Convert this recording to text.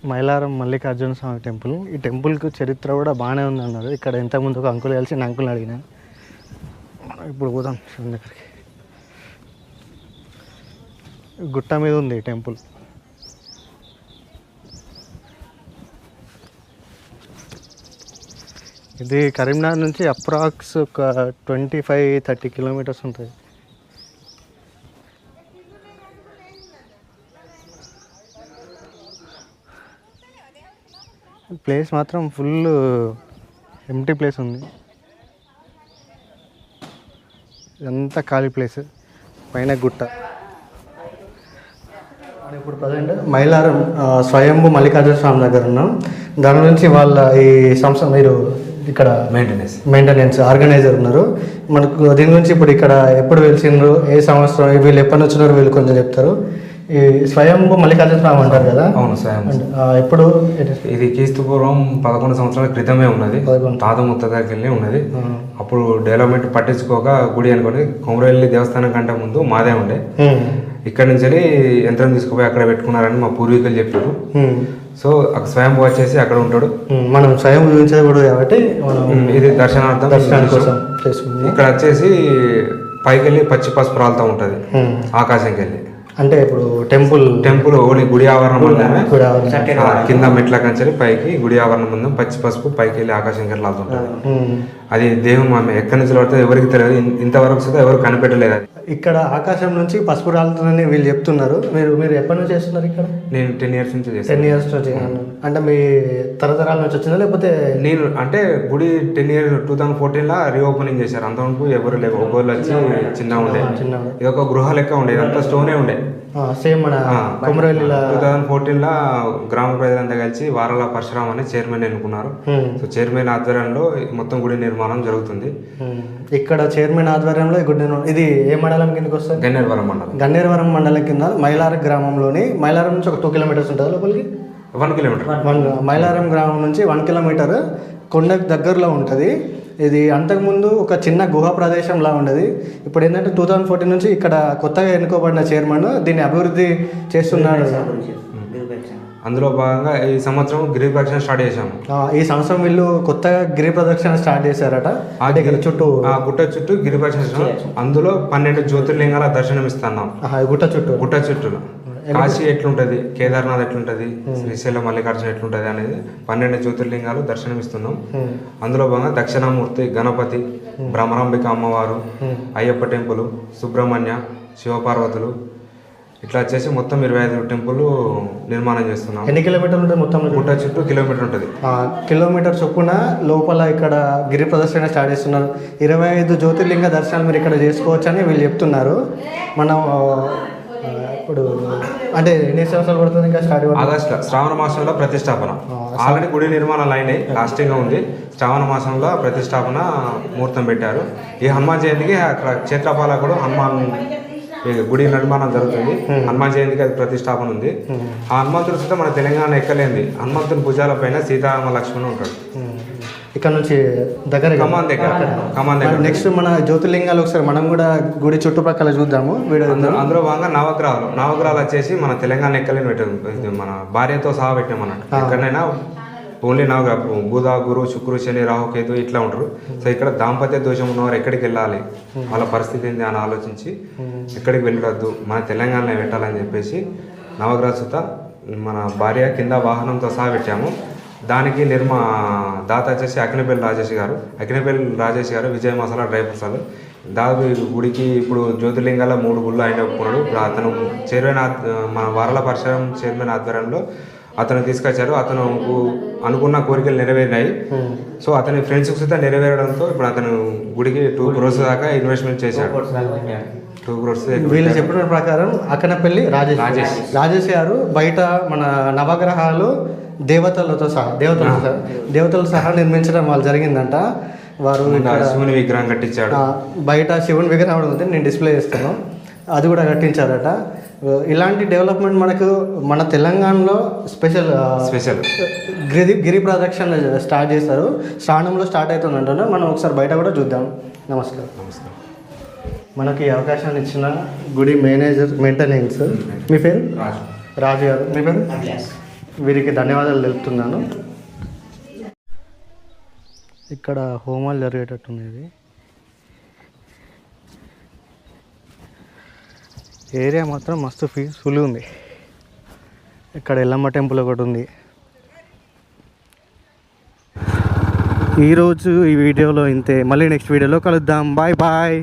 మైలారం మల్లికార్జున స్వామి temple. ఈ టెంపుల్కి చరిత్ర కూడా బాగానే ఉంది అన్నారు. ఇక్కడ ఇంతకుముందు ఒక అంకుల్ కలిసి నేను అంకుల్ని అడిగిన. ఇప్పుడు పోదాం శివుని దగ్గరికి. గుట్ట మీద ఉంది ఈ టెంపుల్. ఇది కరీంనగర్ నుంచి అప్రాక్స్ ఒక 25-30 కిలోమీటర్స్ ఉంటుంది. ప్లేస్ మాత్రం ఫుల్ ఎంటీ ప్లేస్ ఉంది. ఇదంతా ఖాళీ ప్లేస్, పైన గుట్ట. ఇప్పుడు ప్రజెంట్ మైలారం స్వయంభూ మల్లికార్జున స్వామి దగ్గర ఉన్నాం. దాని నుంచి వాళ్ళ ఈ సంస్థ మీరు ఇక్కడ మెయింటెనెన్స్ ఆర్గనైజర్ ఉన్నారు. మనకు దీని గురించి ఇప్పుడు ఇక్కడ ఎప్పుడు వెలిసిండ్రు, ఏ సంవత్సరం, వీళ్ళు ఎప్పటి నుంచి ఉన్నారు వీళ్ళు కొంచెం చెప్తారు. ఈ స్వయంభూ మల్లికార్జున స్వామి అంటారు కదా. అవును, స్వయంభూ. ఎప్పుడు ఇది క్రీస్తు పూర్వం 11 సంవత్సరాల క్రితమే ఉన్నది. తాత ముత్తాతకి వెళ్ళి ఉన్నది. అప్పుడు డెవలప్మెంట్ పట్టించుకోక గుడి అనుకోని కొమరవెల్లి దేవస్థానం కంటే ముందు మాదే ఉండే. ఇక్కడ నుంచి వెళ్ళి యంత్రం తీసుకుపోయి అక్కడ పెట్టుకున్నారని మా పూర్వీకులు చెప్పారు. సో స్వయంభూ వచ్చేసి అక్కడ ఉంటాడు. మనం స్వయం చూపించేది కూడా కాబట్టి ఇది దర్శనార్థం కోసం ఇక్కడ వచ్చేసి పైకి వెళ్ళి పచ్చి పసుపు రాలుతూ ఉంటుంది ఆకాశంకి వెళ్ళి. అంటే ఇప్పుడు టెంపుల్ ఓన్లీ గుడి ఆవరణం ఉందనే కింద మెట్ల కంచెలి పైకి గుడి ఆవరణం ముందు పచ్చి పసుపు పైకి వెళ్ళి ఆకాశంకి వెళ్ళి లాగుతుంటుంది. అది దేవుని ఆమె ఎక్కడి నుంచి పడుతుంది ఎవరికి తెలియదు. ఇంతవరకు సుధా ఎవరు కనిపెట్టలేదు. అది ఇక్కడ ఆకాశం నుంచి పసుపు రాలుతుందని వీళ్ళు చెప్తున్నారు. మీరు ఎప్పటి నుంచి చేస్తున్నారు ఇక్కడ? నేను 10 years నుంచి చేస్తాను. 10 years నుంచి. అంటే మీ తరతరాల నుంచి వచ్చిందా లేకపోతే? నేను అంటే గుడి 10 years 2014 రీఓపెనింగ్ చేశారు. అంతవరకు ఎవరు లేవు. ఒక్కోళ్ళు వచ్చి చిన్న ఉండే, ఇది ఒక గృహ లెక్క ఉండే, ఇదంతా స్టోనే ఉండే. సేమ్ మన కొమరవెల్లిలో 2014 గ్రామ ప్రజలంతా కలిసి వారాల పరశురామ్ అని చైర్మన్ ఎన్నుకున్నారు. సో చైర్మన్ ఆధ్వర్యంలో మొత్తం గుడి నిర్మాణం జరుగుతుంది. ఇక్కడ చైర్మన్ ఆధ్వర్యంలో ఈ గుడి నిర్మాణం. ఇది ఏ మండలం కిందకి వస్తుంది? గన్నేరవరం మండలం. గన్నేరవరం మండలం కింద మైలారం గ్రామంలోని. మైలారం నుంచి ఒక 2 kilometers ఉంటుంది లోపలికి. 1 kilometer. మైలారం గ్రామం నుంచి 1 kilometer కొండకు దగ్గరలో ఉంటుంది. ఇది అంతకుముందు ఒక చిన్న గుహ ప్రదేశంలా ఉండేది. ఇప్పుడు ఏంటంటే 2014 నుంచి ఇక్కడ కొత్తగా ఎన్నుకోబడిన చైర్మన్ దీన్ని అభివృద్ధి చేస్తున్నాడు. అందులో భాగంగా ఈ సంవత్సరం గిరి ప్రదక్షిణ స్టార్ట్ చేశాము. ఈ సంవత్సరం వీళ్ళు కొత్తగా గిరి ప్రదక్షిణ స్టార్ట్ చేశారట. చుట్టూ గుట్ట చుట్టూ గిరి ప్రదక్షిణ. అందులో 12 జ్యోతిర్లింగాల దర్శనం ఇస్తున్నాం. గుట్ట చుట్టూ కాశీ ఎట్లుంటది, కేదార్నాథ్ ఎట్లుంటది, శ్రీశైలం మల్లికార్జున ఎట్లుంటది అనేది 12 జ్యోతిర్లింగాలు దర్శనమిస్తున్నాం. అందులో భాగంగా దక్షిణామూర్తి, గణపతి, భ్రమరాంబిక అమ్మవారు, అయ్యప్ప టెంపుల్, సుబ్రహ్మణ్య, శివపార్వతులు ఇట్లా వచ్చేసి మొత్తం 25 టెంపుల్ నిర్మాణం చేస్తున్నాం. ఎన్ని కిలోమీటర్లు ఉంటుంది మొత్తం? గుట్ట చుట్టూ కిలోమీటర్ ఉంటుంది. కిలోమీటర్ చొప్పున లోపల ఇక్కడ గిరి ప్రదర్శన స్టార్ట్ చేస్తున్నారు. 25 జ్యోతిర్లింగ దర్శనాలు మీరు ఇక్కడ చేసుకోవచ్చు అని వీళ్ళు చెప్తున్నారు. మనం ఇప్పుడు అంటే ఎన్ని సంవత్సరాలు పడుతుంది ఇంకా స్టార్ట్? ఆగస్టులో శ్రావణ మాసంలో ప్రతిష్టాపన. ఆల్రెడీ గుడి నిర్మాణాలు అయినాయి, లాస్టింగ్గా ఉంది. శ్రావణ మాసంలో ప్రతిష్టాపన ముహూర్తం పెట్టారు. ఈ హనుమాన్ జయంతికి అక్కడ క్షేత్రపాలకుడు హనుమాన్ గుడి నిర్మాణం జరుగుతుంది. హనుమాన్ జయంతికి అది ప్రతిష్టాపన ఉంది. ఆ హనుమంతుడు సుతా మన తెలంగాణ ఎక్కలేంది. హనుమంతుని భుజాల పైన సీతారామ లక్ష్మణ్ ఉంటాడు. ఇక్కడ నుంచి దగ్గర కమాన్ దగ్గర. నెక్స్ట్ మన జ్యోతిర్లింగాలు ఒకసారి మనం కూడా గుడి చుట్టుపక్కల చూద్దాము. అందులో భాగంగా నవగ్రహాలు వచ్చేసి మన తెలంగాణ ఎక్కలేని పెట్టాం. మన భార్యతో సహా పెట్టాం అన్నట్టు. ఎక్కడైనా ఓన్లీ నవగ్రహ బుధ, గురు, శుక్రు, శని, రాహు, కేతు ఇట్లా ఉంటారు. సో ఇక్కడ దాంపత్య దోషం ఉన్నవారు ఎక్కడికి వెళ్ళాలి, వాళ్ళ పరిస్థితి ఏంటి అని ఆలోచించి ఎక్కడికి వెళ్ళొద్దు, మన తెలంగాణలో పెట్టాలని చెప్పేసి నవగ్రహ సుత మన భార్య కింద వాహనంతో సహా పెట్టాము. దానికి దాత వచ్చేసి అకినపల్లి రాజేష్ గారు విజయ మసాలా డ్రై ఫ్రూట్స్. దాదాపు గుడికి ఇప్పుడు జ్యోతిర్లింగాల 3 గుళ్ళు ఆయన ఒప్పుకున్నాడు. ఇప్పుడు అతను చైర్మన్ మన వారాల పరశురామ్ చైర్మన్ ఆధ్వర్యంలో అతను తీసుకొచ్చారు. అతను అనుకున్న కోరికలు నెరవేరినాయి. సో అతని ఫ్రెండ్స్ సుతా నెరవేరడంతో ఇప్పుడు అతను గుడికి 2 crores దాకా ఇన్వెస్ట్మెంట్ చేశాడు. 2 crores. వీళ్ళు చెప్పిన ప్రకారం అక్కనపల్లి రాజేష్ గారు బయట మన నవగ్రహాలు దేవతలతో సహా నిర్మించడం వాళ్ళు జరిగిందంట. వారు శివుని విగ్రహం కట్టించాడు. బయట శివుని విగ్రహం ఉంది, నేను డిస్ప్లే చేస్తాను, అది కూడా కట్టించారట. ఇలాంటి డెవలప్మెంట్ మనకు మన తెలంగాణలో స్పెషల్ గిరి ప్రదక్షిణ స్టార్ట్ చేస్తారు. శ్రావణంలో స్టార్ట్ అవుతుంది అంటున్నా. మనం ఒకసారి బయట కూడా చూద్దాం. నమస్కారం. మనకి అవకాశాన్ని ఇచ్చిన గుడి మేనేజర్ మెయింటెనెన్స్, మీ పేరు? రాజు. రాజు గారు. మీ పేరు? వీరికి ధన్యవాదాలు తెలుపుతున్నాను. ఇక్కడ హోమాలు జరిగేటట్టున్నది. ఏరియా మాత్రం మస్తు పీస్ఫుల్గా ఉంది. ఇక్కడ ఎల్లమ్మ టెంపుల్ ఒకటి ఉంది. ఈరోజు ఈ వీడియోలో ఇంతే. మళ్ళీ నెక్స్ట్ వీడియోలో కలుద్దాం. Bye bye.